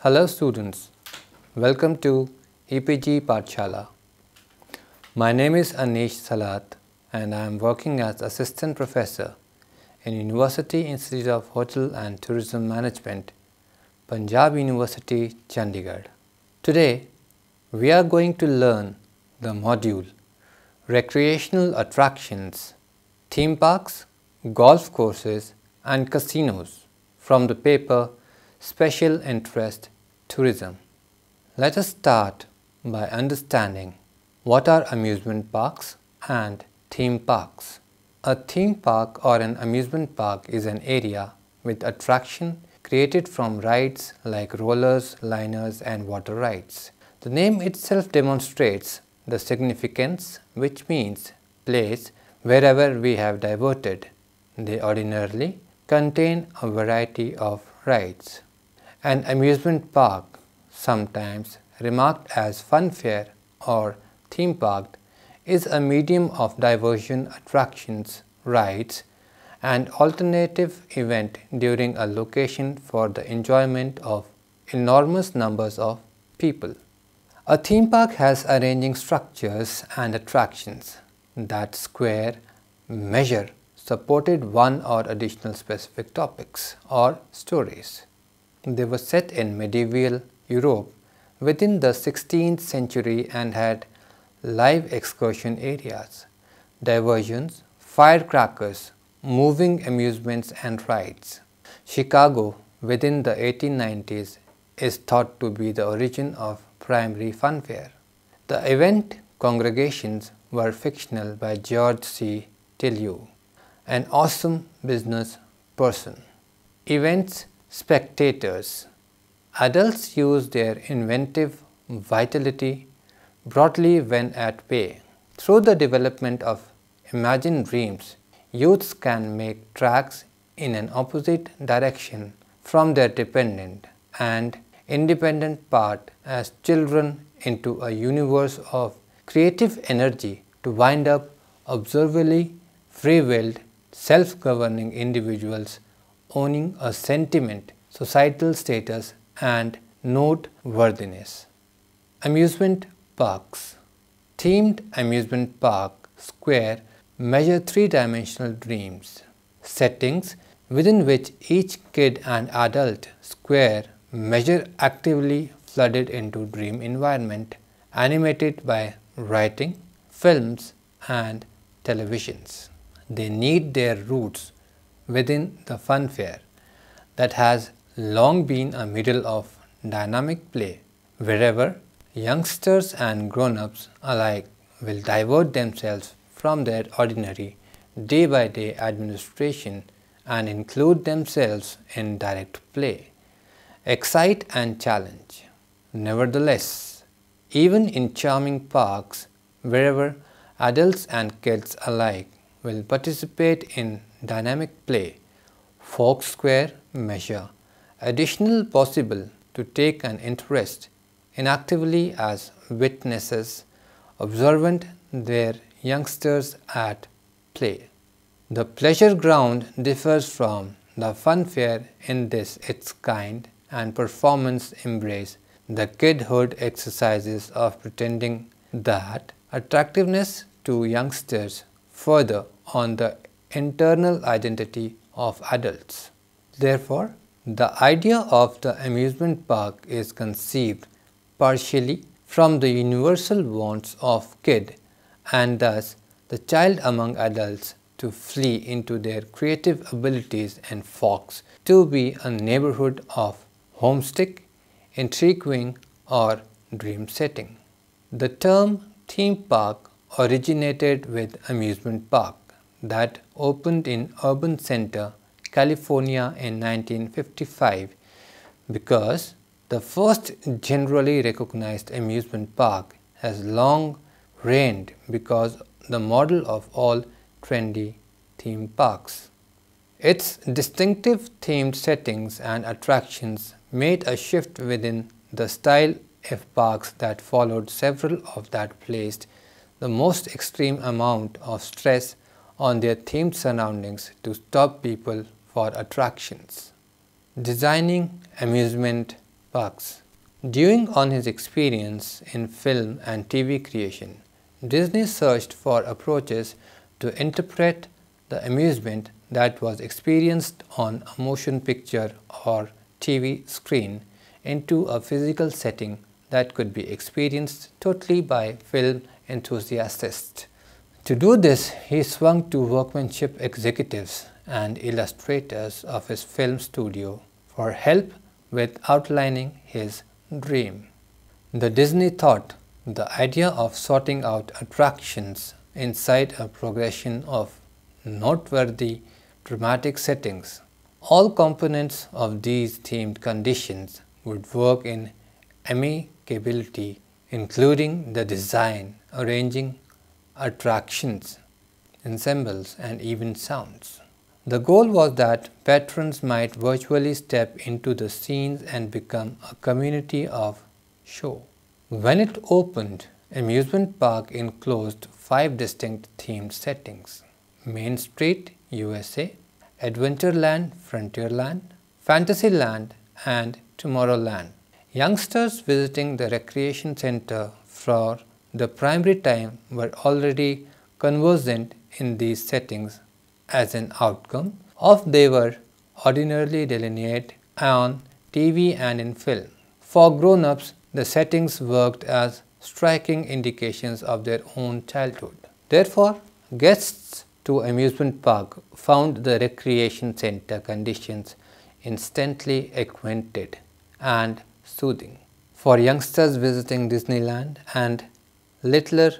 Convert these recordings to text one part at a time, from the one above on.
Hello students, welcome to EPG Pathshala. My name is Anish Salat and I am working as Assistant Professor in University Institute of Hotel and Tourism Management, Punjab University, Chandigarh. Today, we are going to learn the module Recreational Attractions, Theme Parks, Golf Courses and Casinos from the paper Special Interest Tourism. Let us start by understanding what are amusement parks and theme parks. A theme park or an amusement park is an area with attraction created from rides like rollers, liners and water rides. The name itself demonstrates the significance, which means place wherever we have diverted. They ordinarily contain a variety of rides. An amusement park, sometimes remarked as fun fair or theme park, is a medium of diversion, attractions, rides, and alternative event during a location for the enjoyment of enormous numbers of people. A theme park has arranging structures and attractions that square, measure, supported one or additional specific topics or stories. They were set in medieval Europe within the 16th century and had live excursion areas, diversions, firecrackers, moving amusements and rides. Chicago within the 1890s is thought to be the origin of primary funfair. The event congregations were fictional by George C. Tillieu, an awesome business person. Events spectators. Adults use their inventive vitality broadly when at play. Through the development of imagined dreams, youths can make tracks in an opposite direction from their dependent and independent part as children into a universe of creative energy to wind up observably free-willed, self-governing individuals owning a sentiment, societal status and noteworthiness. Amusement parks. Themed amusement park square measure three-dimensional dreams, settings within which each kid and adult square measure actively flooded into dream environment animated by writing, films and televisions. They need their roots within the funfair that has long been a middle of dynamic play, wherever youngsters and grown-ups alike will divert themselves from their ordinary day-by-day administration and include themselves in direct play, excite and challenge. Nevertheless, even in charming parks, wherever adults and kids alike will participate in dynamic play, folk square measure additional possible to take an interest in actively as witnesses observant their youngsters at play. The pleasure ground differs from the funfair in this its kind and performance embrace the kidhood exercises of pretending that attractiveness to youngsters further on the internal identity of adults. Therefore, the idea of the amusement park is conceived partially from the universal wants of kid and thus the child among adults to flee into their creative abilities and folks to be a neighborhood of homestick, intriguing or dream setting. The term theme park originated with amusement park that opened in urban center California in 1955 because the first generally recognized amusement park has long reigned because the model of all trendy theme parks. Its distinctive themed settings and attractions made a shift within the style of parks that followed. Several of that placed the most extreme amount of stress on their themed surroundings to stop people for attractions. Designing amusement parks. Drawing on his experience in film and TV creation, Disney searched for approaches to interpret the amusement that was experienced on a motion picture or TV screen into a physical setting that could be experienced totally by film enthusiasts. To do this, he swung to workmanship executives and illustrators of his film studio for help with outlining his dream. The Disney thought the idea of sorting out attractions inside a progression of noteworthy dramatic settings. All components of these themed conditions would work in amicability, including the design, arranging attractions, ensembles, and even sounds. The goal was that patrons might virtually step into the scenes and become a community of show. When it opened, amusement park enclosed 5 distinct themed settings: Main Street, USA, Adventureland, Frontierland, Fantasyland, and Tomorrowland. Youngsters visiting the Recreation Center for the primary time were already conversant in these settings. As an outcome of they were ordinarily delineated on TV and in film. For grown-ups, the settings worked as striking indications of their own childhood. Therefore, guests to amusement park found the recreation center conditions instantly acquainted and soothing. For youngsters visiting Disneyland and littler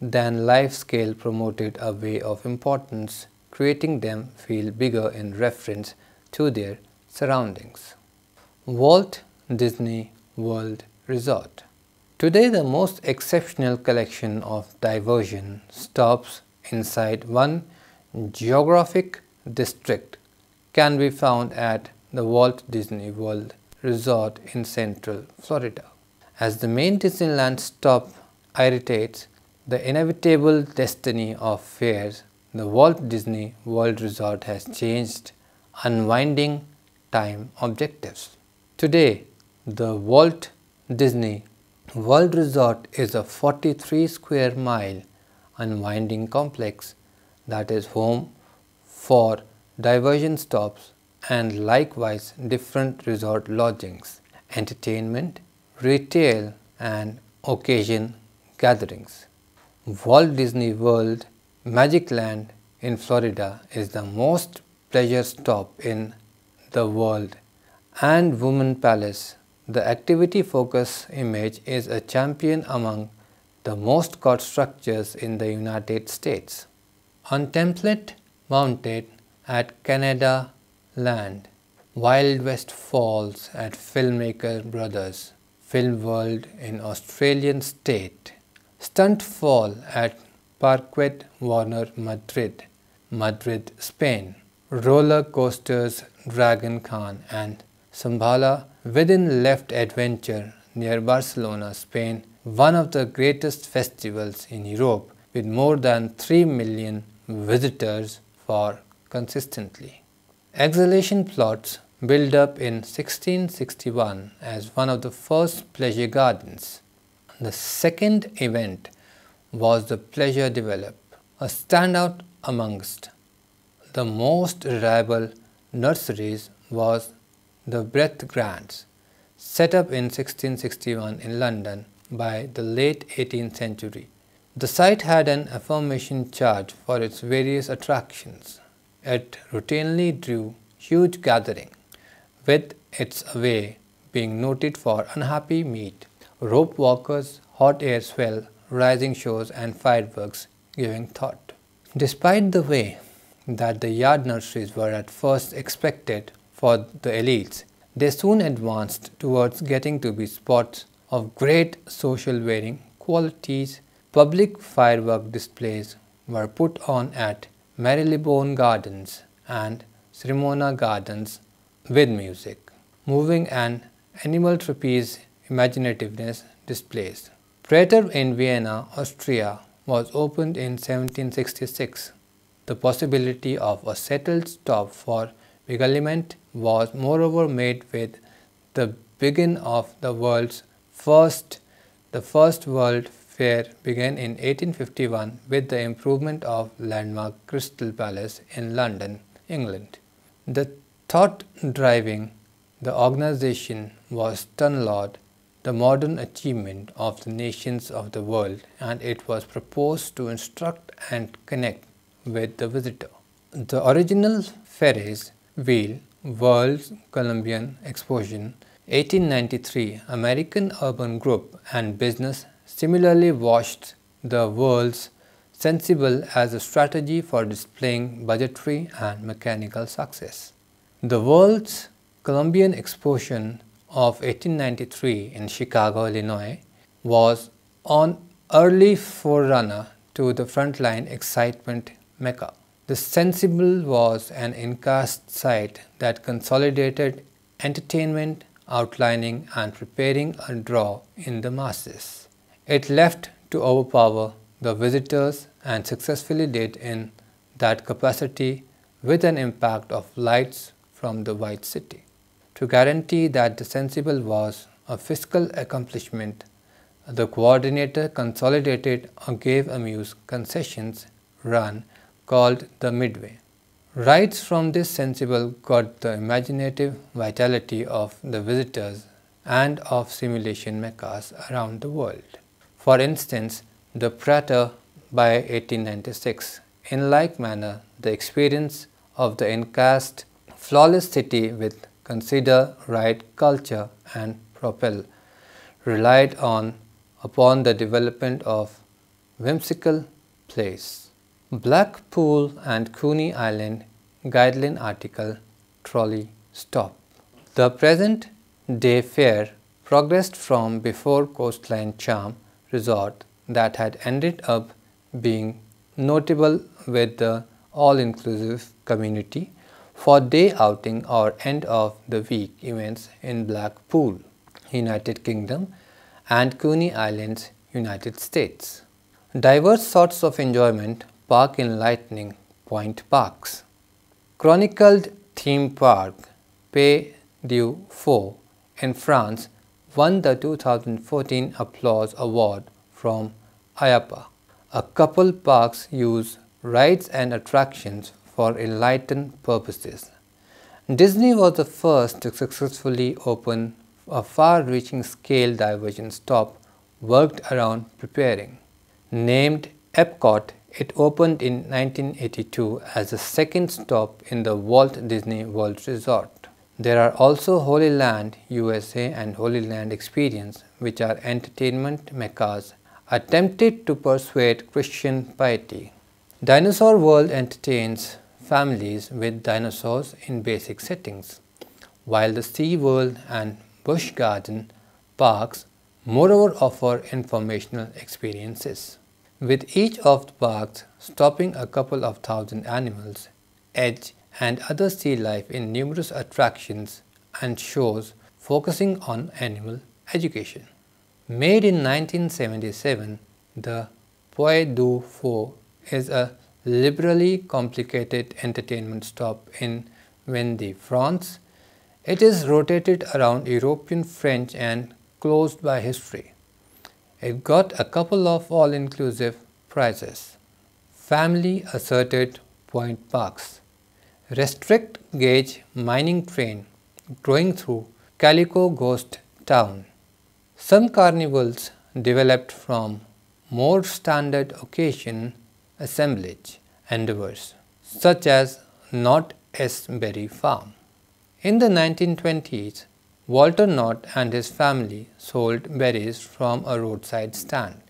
than life scale promoted a way of importance, creating them feel bigger in reference to their surroundings. Walt Disney World Resort. Today, the most exceptional collection of diversion stops inside one geographic district can be found at the Walt Disney World Resort in Central Florida. As the main Disneyland stop irritates the inevitable destiny of fares, the Walt Disney World Resort has changed unwinding time objectives. Today, the Walt Disney World Resort is a 43 square mile unwinding complex that is home for diversion stops and likewise different resort lodgings, entertainment, retail and occasion gatherings. Walt Disney World Magic Land in Florida is the most pleasure stop in the world, and Woman Palace, the activity focus image, is a champion among the most court structures in the United States. On template mounted at Canada Land, Wild West Falls at Filmmaker Brothers, Film World in Australian State, Stunt Fall at Parquet Warner Madrid, Madrid, Spain, Roller Coasters Dragon Khan and Shambhala within Left Adventure near Barcelona, Spain, one of the greatest festivals in Europe with more than 3 million visitors for consistently. Exhalation plots built up in 1661 as one of the first pleasure gardens. The second event was the Pleasure Develop, a standout amongst the most reliable nurseries was the Breath Grants, set up in 1661 in London by the late 18th century. The site had an affirmation charge for its various attractions. It routinely drew huge gatherings, with its away being noted for unhappy meat, rope walkers, hot air swell, rising shows and fireworks giving thought. Despite the way that the yard nurseries were at first expected for the elites, they soon advanced towards getting to be spots of great social wearing qualities. Public firework displays were put on at Marylebone Gardens and Cremona Gardens with music, moving and animal trapeze imaginativeness displays. Prater in Vienna, Austria was opened in 1766. The possibility of a settled stop for beguilement was moreover made with the begin of the first World Fair began in 1851 with the improvement of landmark Crystal Palace in London, England. The thought driving the organization was Tunlord, the modern achievement of the nations of the world, and it was proposed to instruct and connect with the visitor. The original Ferris wheel, World Columbian Exposition, 1893, American urban group and business similarly watched the world's sensible as a strategy for displaying budgetary and mechanical success. The World's Columbian Exposition of 1893 in Chicago, Illinois was an early forerunner to the frontline excitement mecca. The Sensible was an in-cast site that consolidated entertainment, outlining and preparing a draw in the masses. It left to overpower the visitors and successfully did in that capacity with an impact of lights from the White City. To guarantee that the Sensible was a fiscal accomplishment, the coordinator consolidated or gave amuse concessions run called the Midway. Rides from this Sensible got the imaginative vitality of the visitors and of simulation meccas around the world. For instance, the Prater by 1896. In like manner, the experience of the in-cast flawless city with consider, ride, culture and propel relied upon the development of whimsical plays. Blackpool and Coney Island Guideline article Trolley Stop. The present day fair progressed from before coastline charm resort that had ended up being notable with the all-inclusive community for day outing or end of the week events in Blackpool, United Kingdom and Coney Islands, United States. Diverse sorts of enjoyment park in Lightning Point Parks. Chronicled theme park Pays du Fou in France won the 2014 Applause Award from IAPA. A couple parks use rides and attractions for enlightened purposes. Disney was the first to successfully open a far-reaching scale diversion stop worked around preparing. Named Epcot, it opened in 1982 as the second stop in the Walt Disney World Resort. There are also Holy Land USA and Holy Land Experience, which are entertainment meccas attempted to persuade Christian piety. Dinosaur World entertains families with dinosaurs in basic settings, while the Sea World and Busch Garden parks moreover offer informational experiences. With each of the parks stopping a couple of thousand animals, edge and other sea life in numerous attractions and shows focusing on animal education. Made in 1977, the Pays du Fou is a liberally complicated entertainment stop in Vendée, France. It is rotated around European, French and closed by history. It got a couple of all-inclusive prizes. Family asserted point parks. Restrict gauge mining train going through Calico Ghost Town. Some carnivals developed from more standard occasion assemblage endeavors, such as Knott S. Berry Farm. In the 1920s, Walter Knott and his family sold berries from a roadside stand,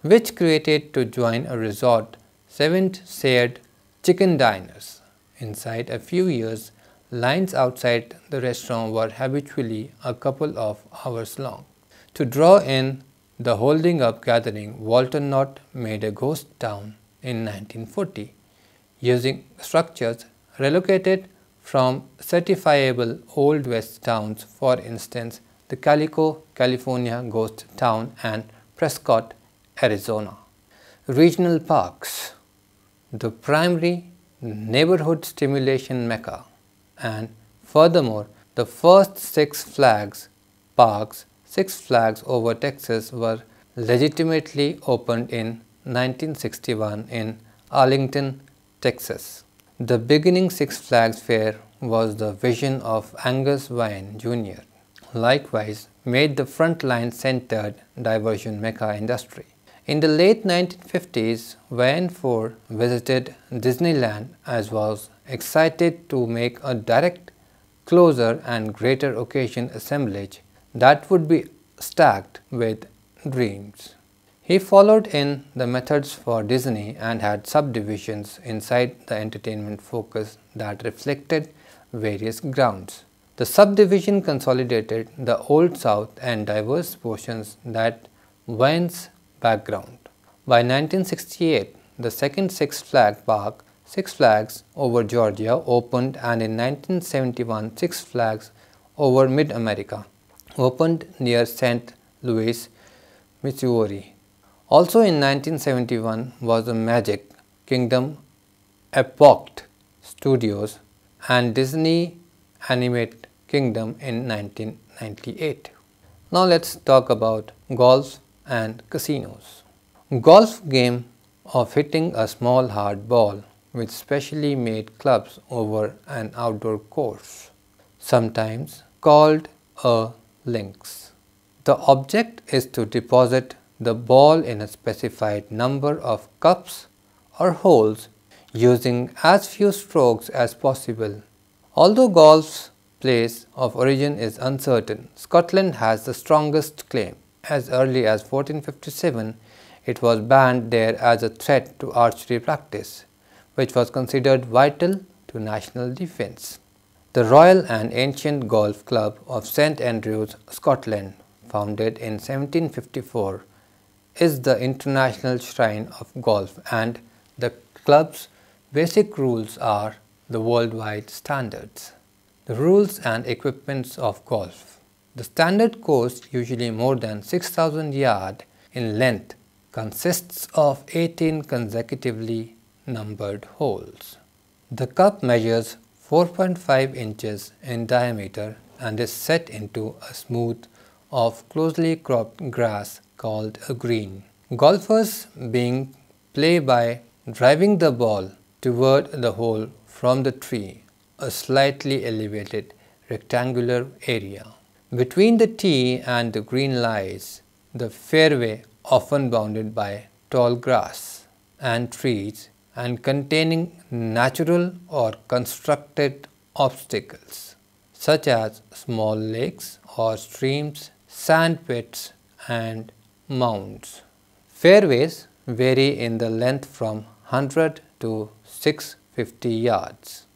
which created to join a resort 7-shared chicken diners. Inside a few years, lines outside the restaurant were habitually a couple of hours long. To draw in the holding up gathering, Walter Knott made a ghost town in 1940, using structures relocated from certifiable Old West towns, for instance, the Calico, California Ghost Town and Prescott, Arizona. Regional parks, the primary neighborhood stimulation mecca, and furthermore, the first Six Flags parks, Six Flags Over Texas were legitimately opened in 1961 in Arlington, Texas. The beginning Six Flags Fair was the vision of Angus Wine Jr., likewise made the frontline centered diversion mecca industry. In the late 1950s, Wayne Ford visited Disneyland as was excited to make a direct, closer and greater occasion assemblage that would be stacked with dreams. He followed in the methods for Disney and had subdivisions inside the entertainment focus that reflected various grounds. The subdivision consolidated the Old South and diverse portions that Wayne's background. By 1968, the second Six Flags park, Six Flags Over Georgia, opened, and in 1971 Six Flags Over Mid-America opened near St. Louis, Missouri. Also in 1971 was the Magic Kingdom Epoch Studios and Disney Animate Kingdom in 1998. Now let's talk about golf and casinos. Golf game of hitting a small hard ball with specially made clubs over an outdoor course, sometimes called a links. The object is to deposit the ball in a specified number of cups or holes using as few strokes as possible. Although golf's place of origin is uncertain, Scotland has the strongest claim. As early as 1457, it was banned there as a threat to archery practice, which was considered vital to national defence. The Royal and Ancient Golf Club of St Andrews, Scotland, founded in 1754, is the international shrine of golf, and the club's basic rules are the worldwide standards. The rules and equipments of golf. The standard course, usually more than 6,000 yards in length, consists of 18 consecutively numbered holes. The cup measures 4.5 inches in diameter and is set into a smooth of closely cropped grass called a green. Golfers being play by driving the ball toward the hole from the tree, a slightly elevated rectangular area. Between the tee and the green lies the fairway, often bounded by tall grass and trees and containing natural or constructed obstacles such as small lakes or streams, sand pits and mounds. Fairways vary in the length from 100 to 650 yards.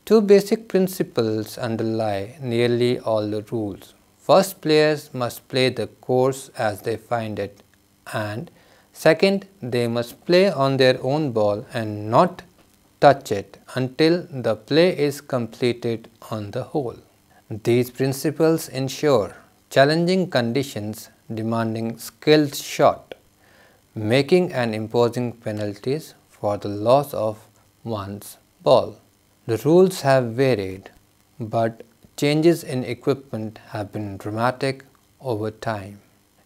Two basic principles underlie nearly all the rules. First, players must play the course as they find it, and second, they must play on their own ball and not touch it until the play is completed on the hole. These principles ensure challenging conditions demanding skilled shot, making and imposing penalties for the loss of one's ball. The rules have varied, but changes in equipment have been dramatic over time.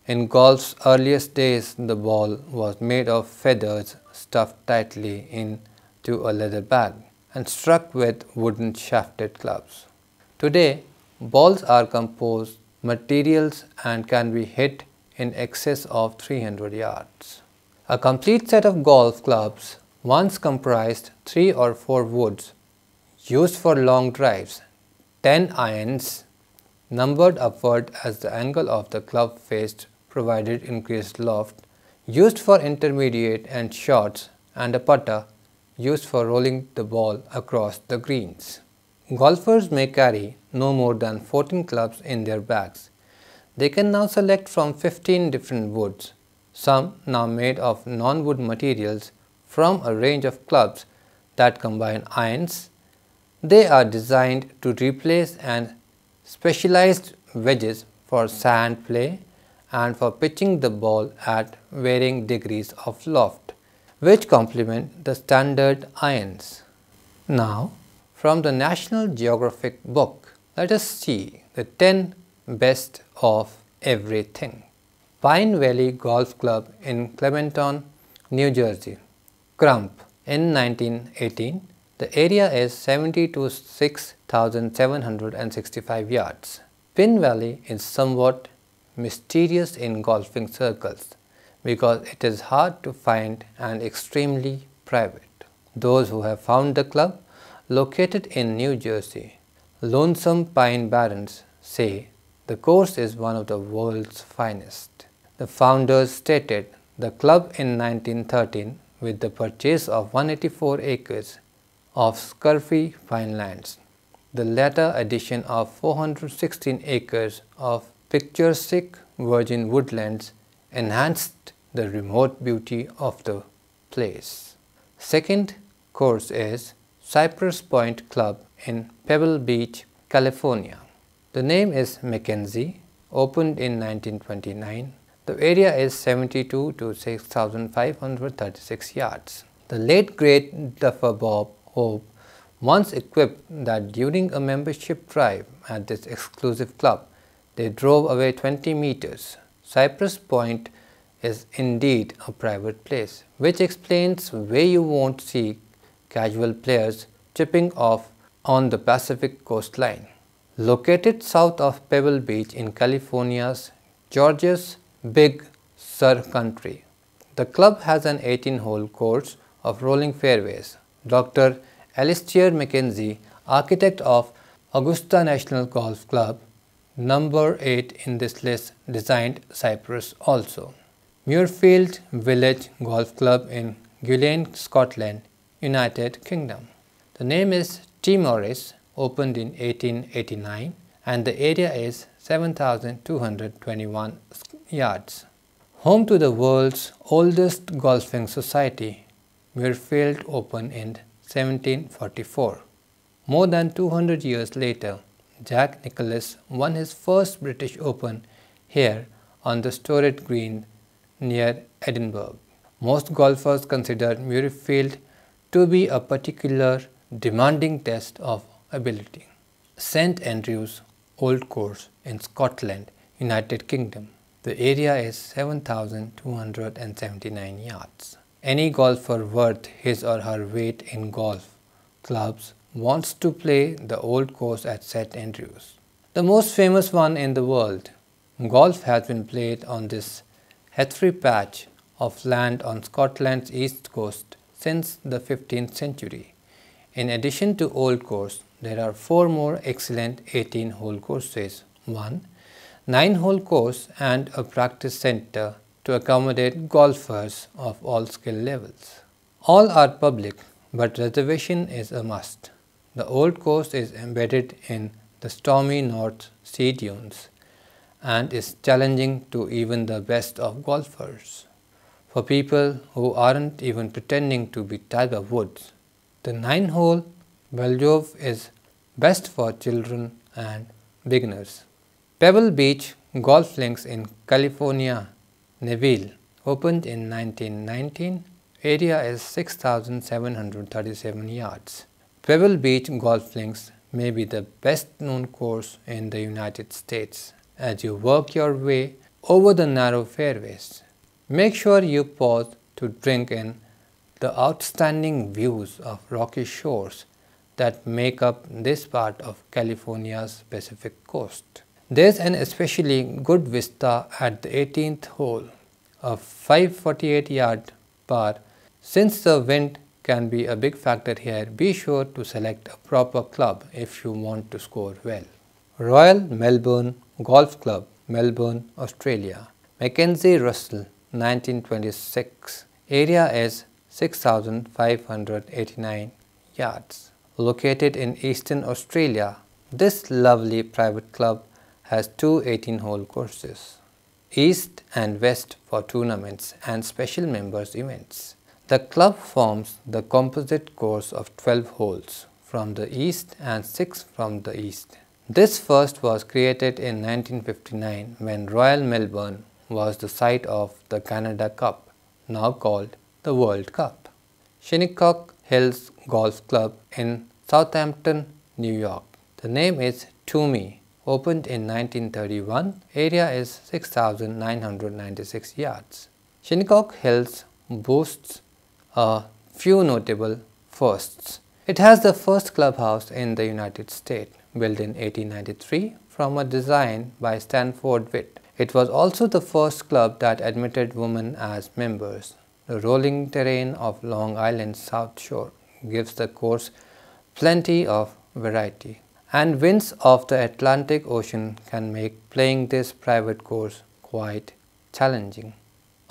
In golf's earliest days, the ball was made of feathers stuffed tightly into a leather bag and struck with wooden shafted clubs. Today, balls are composed materials and can be hit in excess of 300 yards. A complete set of golf clubs once comprised 3 or 4 woods used for long drives, 10 irons numbered upward as the angle of the club faced provided increased loft, used for intermediate and shots, and a putter used for rolling the ball across the greens. Golfers may carry no more than 14 clubs in their bags. They can now select from 15 different woods, some now made of non-wood materials, from a range of clubs that combine irons. They are designed to replace and specialized wedges for sand play and for pitching the ball at varying degrees of loft, which complement the standard irons. Now, from the National Geographic book, let us see the 10 best of everything. Pine Valley Golf Club in Clementon, New Jersey, Crump. In 1918, the area is 76,765 yards. Pine Valley is somewhat mysterious in golfing circles because it is hard to find and extremely private. Those who have found the club, located in New Jersey, Lonesome Pine Barrens, say the course is one of the world's finest. The founders stated the club in 1913 with the purchase of 184 acres of scurfy pine lands, the latter addition of 416 acres of picturesque virgin woodlands enhanced the remote beauty of the place. Second course is Cypress Point Club in Pebble Beach, California. The name is Mackenzie, opened in 1929. The area is 72 to 6,536 yards. The late great Duffer Bob Hope once equipped that during a membership drive at this exclusive club, they drove away 20 meters. Cypress Point is indeed a private place, which explains why you won't see casual players chipping off on the Pacific coastline. Located south of Pebble Beach in California's Georgia's Big Sur country, the club has an 18-hole course of rolling fairways. Dr. Alistair Mackenzie, architect of Augusta National Golf Club, number 8 in this list, designed Cypress also. Muirfield Village Golf Club in Guylian, Scotland, United Kingdom. The name is T. Morris, opened in 1889, and the area is 7,221 yards. Home to the world's oldest golfing society, Muirfield opened in 1744. More than 200 years later, Jack Nicklaus won his first British Open here on the Storey Green near Edinburgh. Most golfers consider Muirfield to be a particular demanding test of ability. St Andrews Old Course in Scotland, United Kingdom. The area is 7,279 yards. Any golfer worth his or her weight in golf clubs wants to play the old course at St Andrews, the most famous one in the world. Golf has been played on this heathery patch of land on Scotland's east coast since the 15th century. In addition to Old Course, there are 4 more excellent 18-hole courses, one 9-hole course and a practice center to accommodate golfers of all skill levels. All are public, but reservation is a must. The Old Course is embedded in the stormy North Sea dunes and is challenging to even the best of golfers. For people who aren't even pretending to be Tiger Woods, the 9-hole Beljove is best for children and beginners. Pebble Beach Golf Links in California, Neville, opened in 1919. Area is 6,737 yards. Pebble Beach Golf Links may be the best known course in the United States. As you work your way over the narrow fairways, make sure you pause to drink in the outstanding views of rocky shores that make up this part of California's Pacific coast. There's an especially good vista at the 18th hole, a 548-yard par. Since the wind can be a big factor here, be sure to select a proper club if you want to score well. Royal Melbourne Golf Club, Melbourne, Australia. Mackenzie Russell, 1926. Area is 6,589 yards. Located in Eastern Australia, this lovely private club has 2 18-hole courses, East and West for tournaments and special members events. The club forms the composite course of 12 holes from the east and 6 from the east. This first was created in 1959 when Royal Melbourne was the site of the Canada Cup, now called the World Cup. Shinnecock Hills Golf Club in Southampton, New York. The name is Toomey, opened in 1931. Area is 6,996 yards. Shinnecock Hills boasts a few notable firsts. It has the first clubhouse in the United States, built in 1893 from a design by Stanford Witt. It was also the first club that admitted women as members. The rolling terrain of Long Island's South Shore gives the course plenty of variety, and winds of the Atlantic Ocean can make playing this private course quite challenging.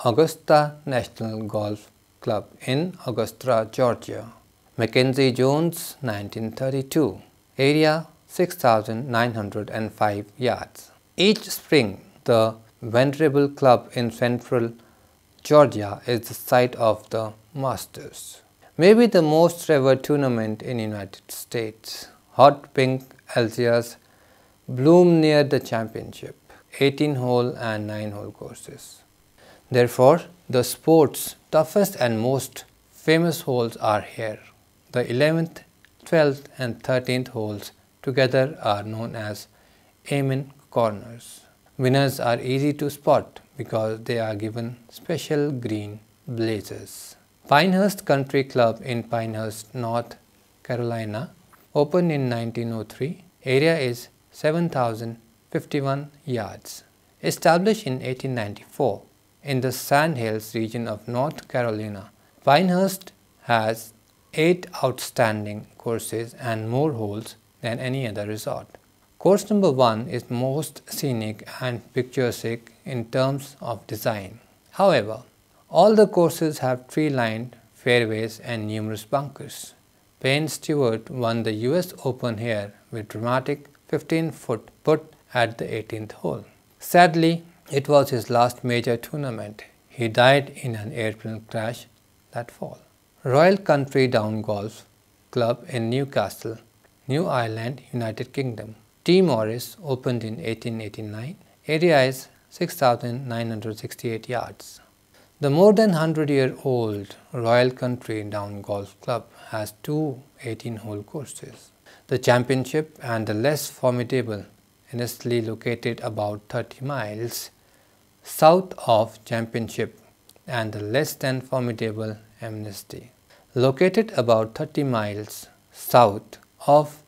Augusta National Golf Club in Augusta, Georgia. Mackenzie Jones, 1932. Area 6,905 yards. Each spring, the venerable club in central Georgia is the site of the Masters, maybe the most revered tournament in the United States. Hot pink azaleas bloom near the championship, 18-hole and 9-hole courses. Therefore, the sport's toughest and most famous holes are here. The 11th, 12th and 13th holes together are known as Amen Corners. Winners are easy to spot because they are given special green blazers. Pinehurst Country Club in Pinehurst, North Carolina, opened in 1903. Area is 7,051 yards. Established in 1894 in the Sand Hills region of North Carolina, Pinehurst has 8 outstanding courses and more holes than any other resort. Course number 1 is most scenic and picturesque in terms of design. However, all the courses have tree-lined fairways and numerous bunkers. Payne Stewart won the US Open here with dramatic 15-foot putt at the 18th hole. Sadly, it was his last major tournament. He died in an airplane crash that fall. Royal Country Down Golf Club in Newcastle, New Ireland, United Kingdom. T. Morris opened in 1889. Area is 6,968 yards. The more than 100-year-old Royal Country Down Golf Club has 2 18-hole courses. The championship and the less formidable, initially located about 30 miles south of Championship, and the less than formidable Amnesty, located about 30 miles south of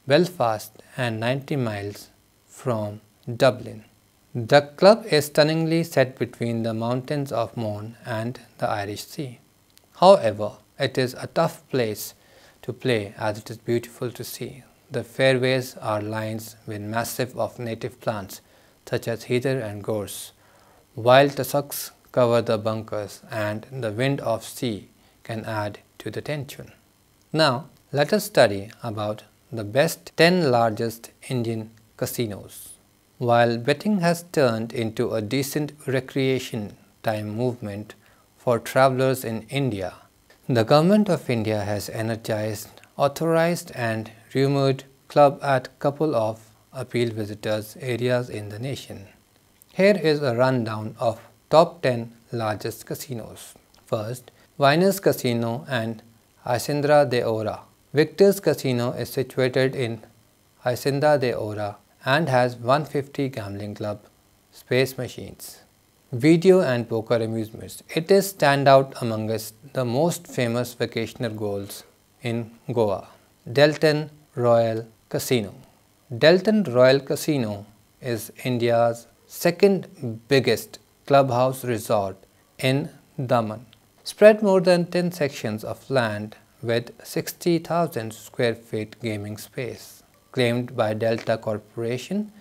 Belfast and 90 miles from Dublin. The club is stunningly set between the mountains of Mourne and the Irish Sea. However, it is a tough place to play as it is beautiful to see. The fairways are lined with massive of native plants such as heather and gorse, while tussocks cover the bunkers and the wind of sea can add to the tension. Now, let us study about the best 10 largest Indian casinos. While betting has turned into a decent recreation time movement for travelers in India, the Government of India has energized, authorized and rumored club at couple of appeal visitors areas in the nation. Here is a rundown of top 10 largest casinos. First, Viners Casino and Hacienda de Ora. Victor's Casino is situated in Hacienda de Ora and has 150 gambling club space machines, video and poker amusements. It is standout amongst the most famous vacational goals in Goa. Delton Royal Casino. Delton Royal Casino is India's second biggest clubhouse resort in Daman. Spread more than 10 sections of land with 60,000 square feet gaming space. Claimed by Delta Corporation,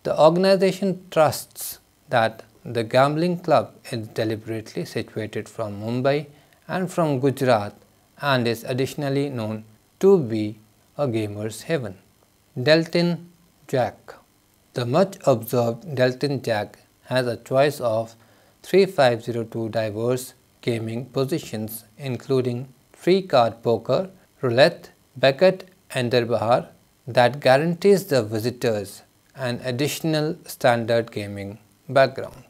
the organization trusts that the gambling club is deliberately situated from Mumbai and from Gujarat and is additionally known to be a gamer's heaven. Delton Jack. The much observed Delton Jack has a choice of 3502 diverse gaming positions including free card poker, roulette, beckett and Bahar that guarantees the visitors an additional standard gaming background.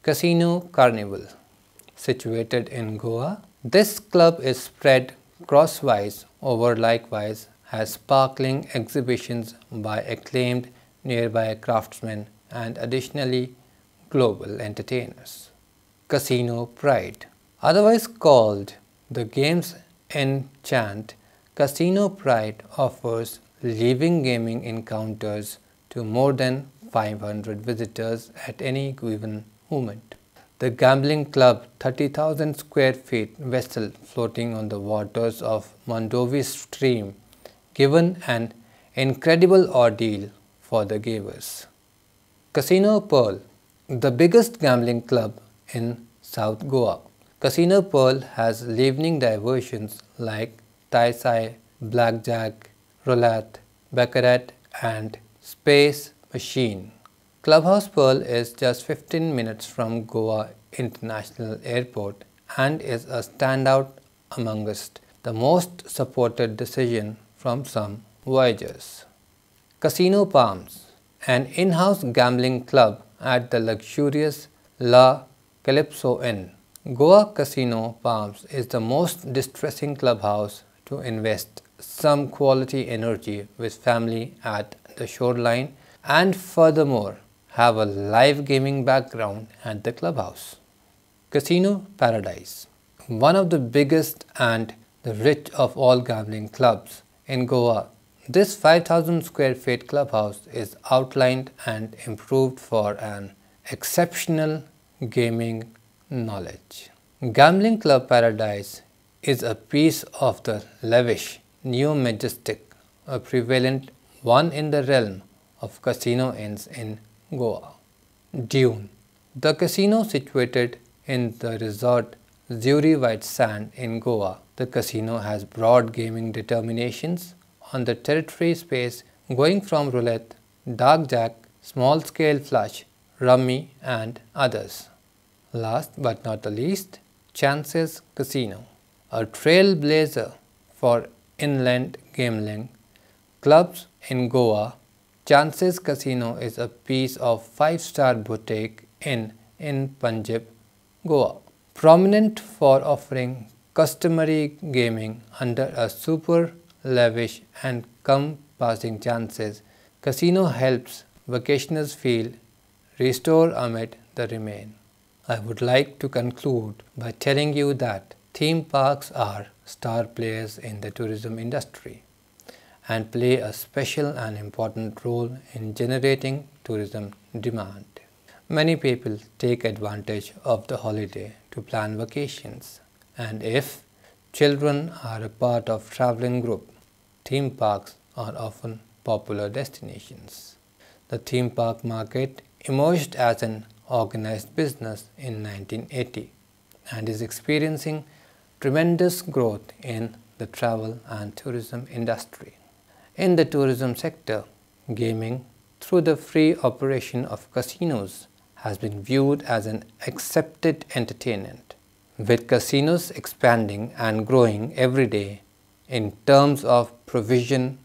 Casino Carnival. Situated in Goa, this club is spread crosswise over likewise has sparkling exhibitions by acclaimed nearby craftsmen, and additionally global entertainers. Casino Pride. Otherwise called the game's enchant, Casino Pride offers living gaming encounters to more than 500 visitors at any given moment. The gambling club, 30,000 square feet vessel floating on the waters of Mondovi Stream, given an incredible ordeal for the givers. Casino Pearl, the biggest gambling club in South Goa. Casino Pearl has evening diversions like Taisai, Blackjack, Roulette, Baccarat and Space Machine. Clubhouse Pearl is just 15 minutes from Goa International Airport and is a standout amongst the most supported decision from some voyagers. Casino Palms, an in-house gambling club at the luxurious La Calypso Inn. Goa Casino Palms is the most distressing clubhouse to invest some quality energy with family at the shoreline and furthermore have a live gaming background at the clubhouse. Casino Paradise, one of the biggest and the rich of all gambling clubs in Goa. This 5,000 square feet clubhouse is outlined and improved for an exceptional gaming knowledge. Gambling Club Paradise is a piece of the lavish neo-majestic, a prevalent one in the realm of casino inns in Goa. Dune, the casino situated in the resort Zuri White Sand in Goa. The casino has broad gaming determinations on the territory space going from roulette, dark jack, small scale flush, rummy and others. Last but not the least, Chances Casino, a trailblazer for inland gambling clubs in Goa. Chances Casino is a piece of 5-star boutique inn in Punjab, Goa, prominent for offering customary gaming under a super lavish and compassing Chances. Casino helps vacationers feel restored amid the remain. I would like to conclude by telling you that theme parks are star players in the tourism industry and play a special and important role in generating tourism demand. Many people take advantage of the holiday to plan vacations, and if children are a part of traveling group, theme parks are often popular destinations. The theme park market emerged as an organized business in 1980 and is experiencing tremendous growth in the travel and tourism industry. In the tourism sector, gaming through the free operation of casinos has been viewed as an accepted entertainment, with casinos expanding and growing every day in terms of provision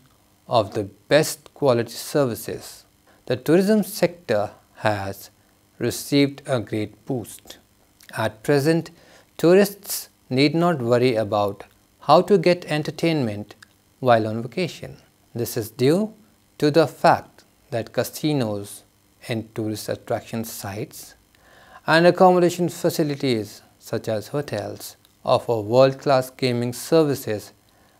of the best quality services. The tourism sector has received a great boost. At present, tourists need not worry about how to get entertainment while on vacation. This is due to the fact that casinos and tourist attraction sites and accommodation facilities such as hotels offer world-class gaming services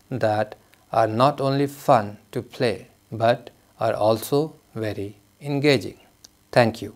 that are not only fun to play but are also very engaging. Thank you.